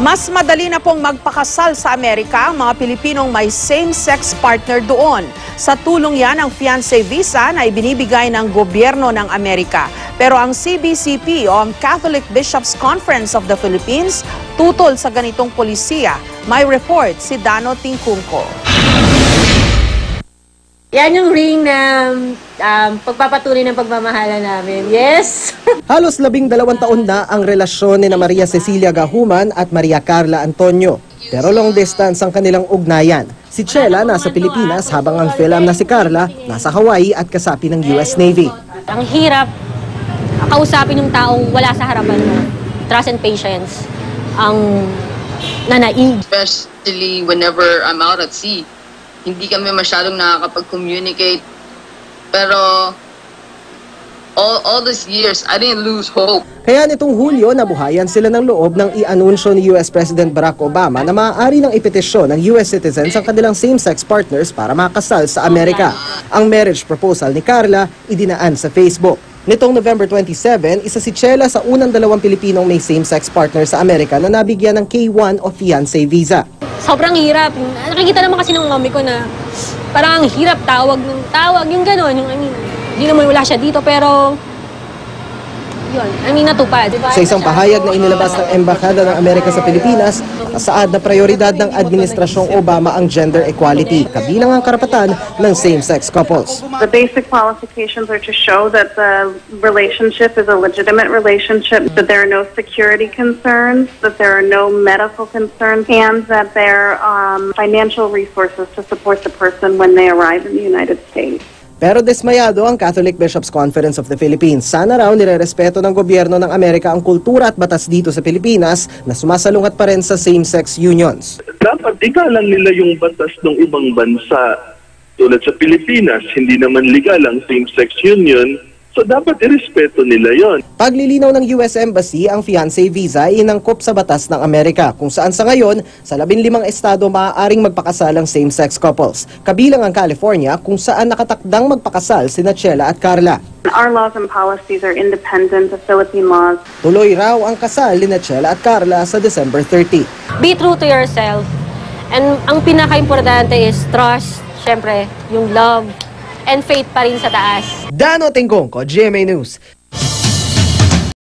Mas madali na pong magpakasal sa Amerika ang mga Pilipinong may same-sex partner doon. Sa tulong yan ang fiancé visa na ibinibigay ng gobyerno ng Amerika. Pero ang CBCP o ang Catholic Bishops Conference of the Philippines tutol sa ganitong polisiya. May report si Dano Tingkungko. Yan yung ring na pagpapatuloy ng pagmamahala namin. Yes! Halos 12 taon na ang relasyon ni Maria Cecilia Gahuman at Maria Carla Antonio. Pero long distance ang kanilang ugnayan. Si Chela nasa Pilipinas habang ang Philam na si Carla nasa Hawaii at kasapi ng US Navy. Ang hirap kausapin yung taong wala sa harapan mo. Trust and patience. Ang nanaig. Especially whenever I'm out at sea. Hindi kami masyadong nakakapag-communicate. Pero all these years, I didn't lose hope. Kaya nitong Hulyo, nabuhayan sila ng loob ng i-anunsyo ni US President Barack Obama na maaari ng ipetisyon ng US citizens ang kanilang same-sex partners para makasal sa Amerika. Ang marriage proposal ni Carla idinaan sa Facebook. Nitong November 27, isa si Chela sa unang 2 Pilipinong may same-sex partner sa Amerika na nabigyan ng K-1 o fiancé visa. Sobrang hirap. Nakikita naman kasi ng mami ko na parang ang hirap tawag ng tawag. Yung gano'n. Yung, hindi naman wala siya dito pero yun, natupad. Sa isang pahayag na inilabas ng Embahada ng Amerika sa Pilipinas, saad na prioridad ng Administrasyong Obama ang gender equality, kabilang ang karapatan ng same-sex couples. The basic qualifications are to show that the relationship is a legitimate relationship, that there are no security concerns, that there are no medical concerns, and that there are financial resources to support the person when they arrive in the United States. Pero dismayado ang Catholic Bishops Conference of the Philippines. Sana raw nirerespeto ng gobyerno ng Amerika ang kultura at batas dito sa Pilipinas na sumasalungat pa rin sa same-sex unions. Dapat igalang nila yung batas ng ibang bansa. Tulad sa Pilipinas, hindi naman legal ang same-sex union. So dapat irespeto nila yon. Paglilinaw ng US Embassy, ang fiancé visa ay inangkop sa batas ng Amerika, kung saan sa ngayon, sa 15 estado maaaring magpakasal ang same-sex couples. Kabilang ang California, kung saan nakatakdang magpakasal sina Chela at Carla. Our laws and policies are independent of Philippine laws. Tuloy raw ang kasal ni Chela at Carla sa December 30. Be true to yourself. And ang pinaka-importante is trust, syempre, yung love, and faith pa rin sa taas. Dano Tingkungko, GMA News.